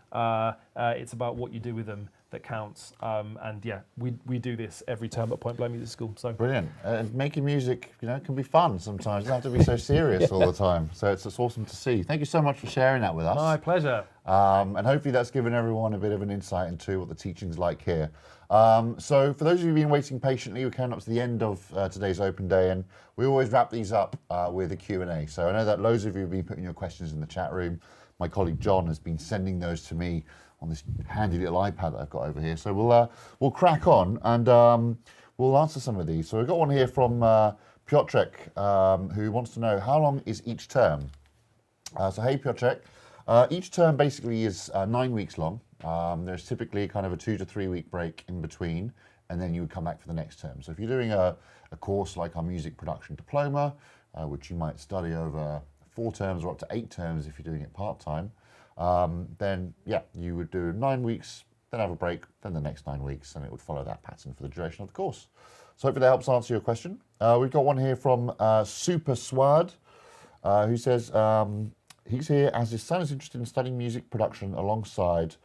it's about what you do with them that counts. And yeah, we do this every term at Point Blank Music School. So brilliant. Making music, can be fun sometimes. It doesn't have to be so serious all the time. So it's awesome to see. Thank you so much for sharing that with us. My pleasure. And hopefully that's given everyone a bit of an insight into what the teaching's like here. So for those of you who've been waiting patiently, we're coming up to the end of today's open day, and we always wrap these up with a Q&A. So I know that loads of you have been putting your questions in the chat room. My colleague John has been sending those to me on this handy little iPad that I've got over here. So we'll crack on and we'll answer some of these. So we've got one here from Piotrek, who wants to know how long is each term? So hey Piotrek, each term basically is 9 weeks long. There's typically kind of a 2 to 3 week break in between, and then you would come back for the next term. So if you're doing a course like our music production diploma, which you might study over 4 terms or up to 8 terms if you're doing it part-time, then yeah, you would do 9 weeks, then have a break, then the next 9 weeks, and it would follow that pattern for the duration of the course. So hopefully that helps answer your question. We've got one here from Super Swad, who says he's here as his son is interested in studying music production alongside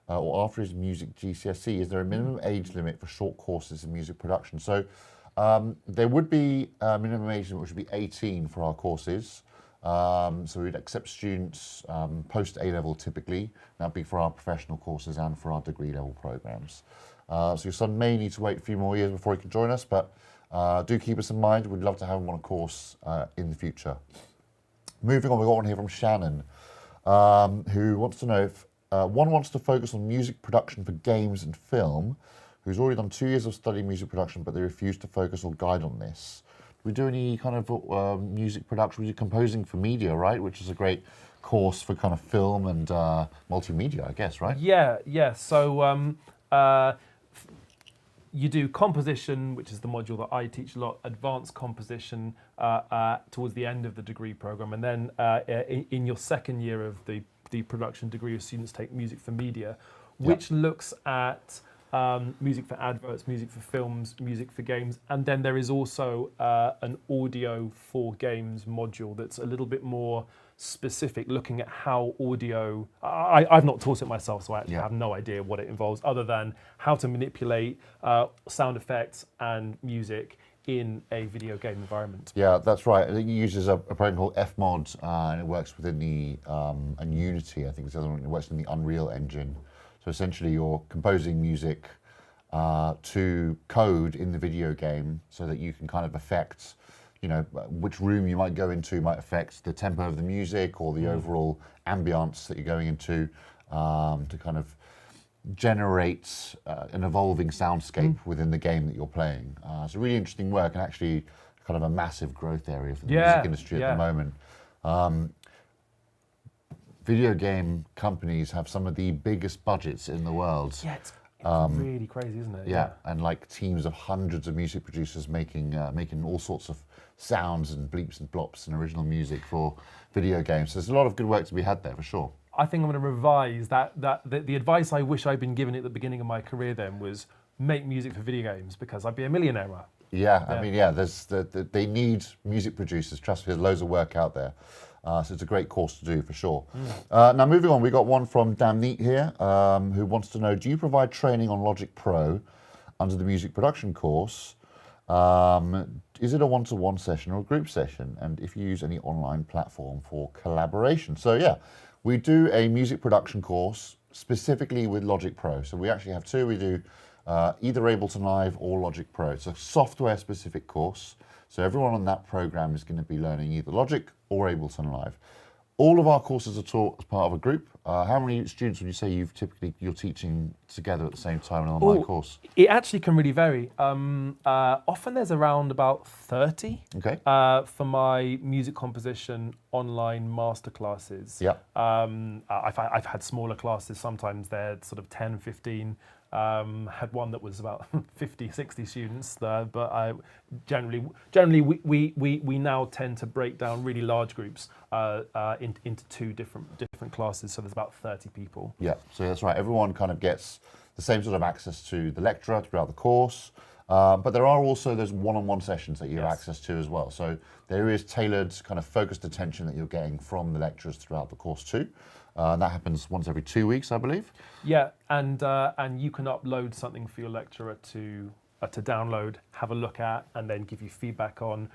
or after his music GCSE. Is there a minimum age limit for short courses in music production? So there would be a minimum age limit which would be 18 for our courses. So we'd accept students post A-level typically. That'd be for our professional courses and for our degree level programs. So your son may need to wait a few more years before he can join us, but do keep us in mind. We'd love to have him on a course in the future. Moving on, we've got one here from Shannon, who wants to know if one wants to focus on music production for games and film, who's already done 2 years of studying music production, but they refuse to focus or guide on this. We do any kind of music production, music composing for media, right? Which is a great course for kind of film and multimedia, I guess, right? Yeah. So you do composition, which is the module that I teach a lot, advanced composition towards the end of the degree program. And then in your second year of the production degree, your students take music for media, which looks at music for adverts, music for films, music for games, and then there is also an audio for games module that's a little bit more specific, looking at how audio, I've not taught it myself, so I actually have no idea what it involves, other than how to manipulate sound effects and music in a video game environment. Yeah, that's right. It uses a program called Fmod, and it works within the, and Unity, I think it's the other one, it works in the Unreal Engine. So essentially you're composing music to code in the video game so that you can kind of affect, which room you might go into might affect the tempo of the music or the overall ambience that you're going into to kind of generate an evolving soundscape within the game that you're playing. It's a really interesting work and actually kind of a massive growth area for the music industry at the moment. Video game companies have some of the biggest budgets in the world. Yeah, it's It's really crazy, isn't it? Yeah, and like teams of hundreds of music producers making all sorts of sounds and bleeps and blops and original music for video games. So there's a lot of good work to be had there for sure. I think I'm going to revise the advice I wish I'd been given at the beginning of my career then was make music for video games because I'd be a millionaire. Yeah, I mean, they need music producers. Trust me, there's loads of work out there. So it's a great course to do for sure. Now moving on, we got one from Damneet here who wants to know, do you provide training on Logic Pro under the music production course? Is it a one-to-one session or a group session? And if you use any online platform for collaboration? So yeah, we do a music production course specifically with Logic Pro. So we actually have two. We do either Ableton Live or Logic Pro. It's a software-specific course. So everyone on that program is going to be learning either Logic or Ableton Live. All of our courses are taught as part of a group. How many students would you say you're teaching together at the same time in an online course? It actually can really vary. Often there's around about 30 for my music composition online masterclasses. Yeah. I've had smaller classes, sometimes they're sort of 10, 15. Had one that was about 50, 60 students, but generally we now tend to break down really large groups into two different classes, so there's about 30 people. Yeah, so that's right. Everyone kind of gets the same sort of access to the lecturer throughout the course, but there are also those one-on-one sessions that you have access to as well. So there is tailored kind of focused attention that you're getting from the lecturers throughout the course too. And that happens once every 2 weeks, I believe. Yeah, and you can upload something for your lecturer to download, have a look at, and then give you feedback on.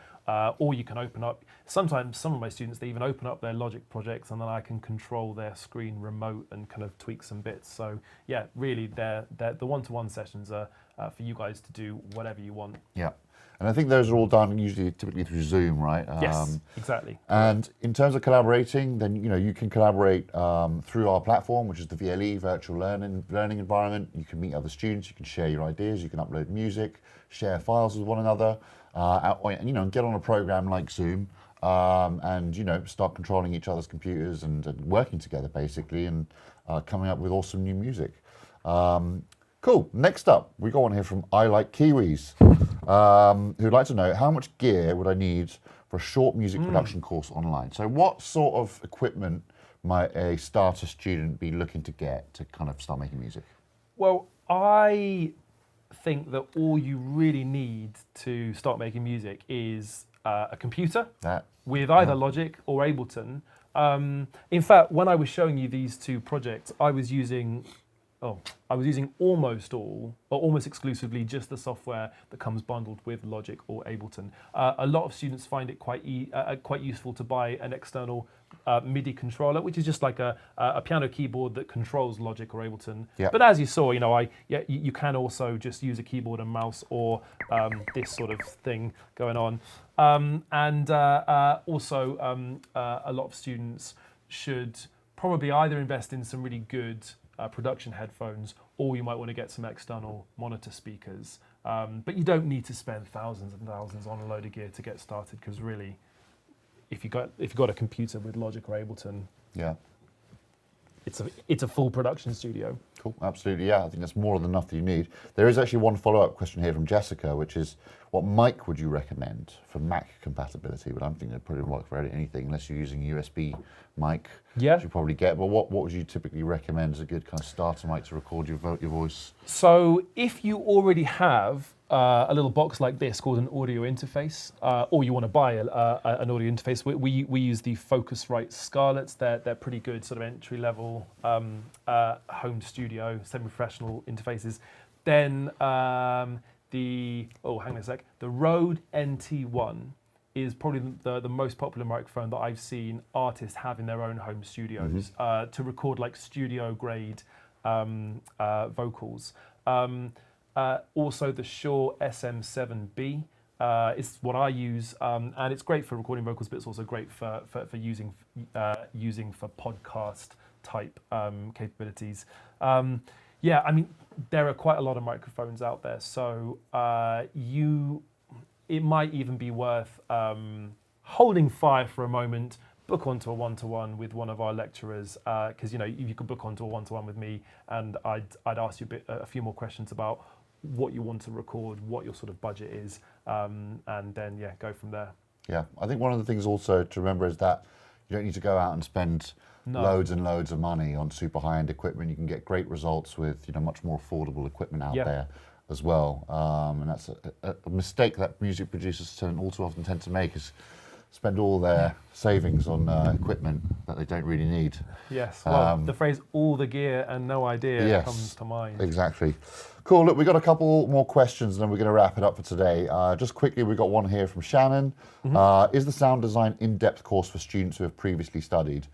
Or you can open up. Sometimes some of my students, they even open up their Logic projects, and then I can control their screen remote and kind of tweak some bits. So yeah, really, the one-to-one sessions are for you guys to do whatever you want. Yeah. And I think those are all done typically through Zoom, right? Yes, exactly. And in terms of collaborating, then you can collaborate through our platform, which is the VLE, Virtual Learning Environment. You can meet other students, you can share your ideas, you can upload music, share files with one another, and get on a program like Zoom, and start controlling each other's computers and working together basically, and coming up with awesome new music. Cool. Next up, we got one here from I Like Kiwis, who'd like to know, how much gear would I need for a short music production course online? So what sort of equipment might a starter student be looking to get to kind of start making music? Well, I think that all you really need to start making music is a computer with either Logic or Ableton. In fact, when I was showing you these two projects, I was using almost exclusively just the software that comes bundled with Logic or Ableton. A lot of students find it quite useful to buy an external MIDI controller, which is just like a piano keyboard that controls Logic or Ableton. Yep. But as you saw, you can also just use a keyboard and mouse or this sort of thing going on. Also, a lot of students should probably either invest in some really good production headphones, or you might want to get some external monitor speakers. But you don't need to spend thousands and thousands on a load of gear to get started, because really, if you've got a computer with Logic or Ableton, it's a full production studio. Cool, absolutely, yeah. I think that's more than enough that you need. There is actually one follow-up question here from Jessica, which is, what mic would you recommend for Mac compatibility? But I'm thinking it'd probably work for anything, unless you're using a USB mic, which you probably get. But what would you typically recommend as a good kind of starter mic to record your voice? So if you already have a little box like this called an audio interface, or you want to buy an audio interface, we use the Focusrite Scarletts. They're pretty good sort of entry-level home studio, semi-professional interfaces. Then the Rode NT1 is probably the most popular microphone that I've seen artists have in their own home studios to record like studio-grade vocals. Also, the Shure SM7B is what I use, and it's great for recording vocals, but it's also great for using for podcast type capabilities. Yeah, I mean, there are quite a lot of microphones out there, so it might even be worth holding fire for a moment, book onto a one-to-one with one of our lecturers, because you could book onto a one-to-one with me, and I'd ask you a few more questions about what you want to record, what your sort of budget is, and then go from there. Yeah, I think one of the things also to remember is that you don't need to go out and spend loads and loads of money on super high-end equipment. You can get great results with much more affordable equipment out there as well. And that's a mistake that music producers all too often tend to make, is spend all their savings on equipment that they don't really need. Yes, well, the phrase "all the gear and no idea" comes to mind. Exactly. Cool, look, we've got a couple more questions and then we're going to wrap it up for today. Just quickly, we've got one here from Shannon. Is the sound design in-depth course for students who have previously studied?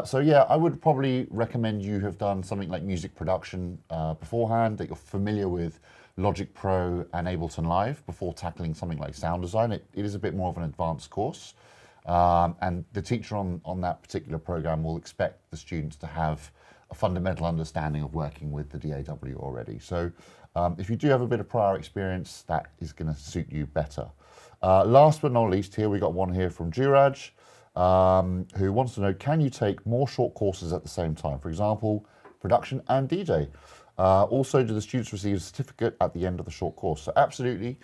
So yeah, I would probably recommend you have done something like music production beforehand, that you're familiar with Logic Pro and Ableton Live before tackling something like sound design. It is a bit more of an advanced course. And the teacher on that particular program will expect the students to have a fundamental understanding of working with the DAW already. So if you do have a bit of prior experience, that is going to suit you better. Last but not least, here we got one here from Juraj, who wants to know, can you take more short courses at the same time? For example, production and DJ. Also, do the students receive a certificate at the end of the short course? So absolutely.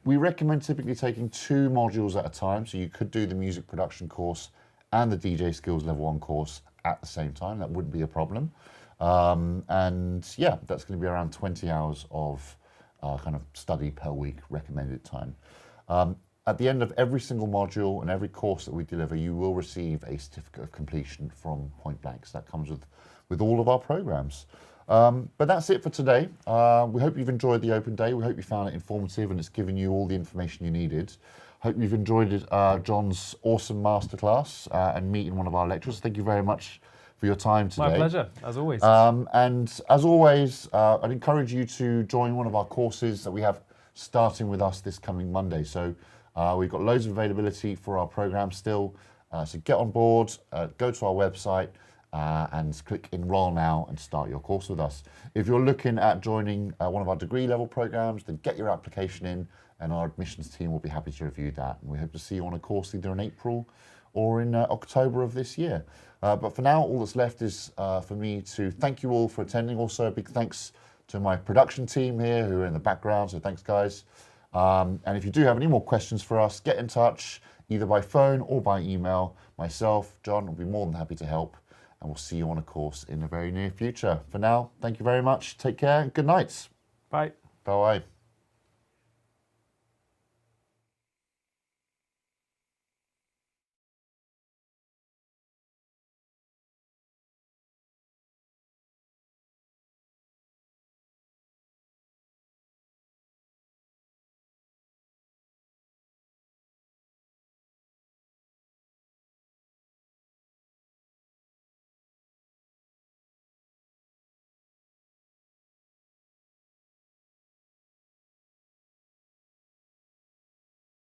We recommend typically taking 2 modules at a time. So you could do the music production course and the DJ skills level 1 course at the same time. That wouldn't be a problem. And yeah, that's going to be around 20 hours of kind of study per week recommended time. At the end of every single module and every course that we deliver, you will receive a certificate of completion from Point Blank. So that comes with all of our programs. But that's it for today. We hope you've enjoyed the open day. We hope you found it informative and it's given you all the information you needed. Hope you've enjoyed John's awesome masterclass and meeting one of our lecturers. Thank you very much for your time today. My pleasure, as always. And as always, I'd encourage you to join one of our courses that we have starting with us this coming Monday. So we've got loads of availability for our program still. So get on board, go to our website, and click enroll now and start your course with us. If you're looking at joining one of our degree level programs, then get your application in and our admissions team will be happy to review that. And we hope to see you on a course either in April or in October of this year. But for now, all that's left is for me to thank you all for attending. Also, a big thanks to my production team here who are in the background, so thanks guys. And if you do have any more questions for us, get in touch either by phone or by email. Myself, John, will be more than happy to help. And we'll see you on a course in the very near future. For now, thank you very much. Take care and good night. Bye. Bye-bye.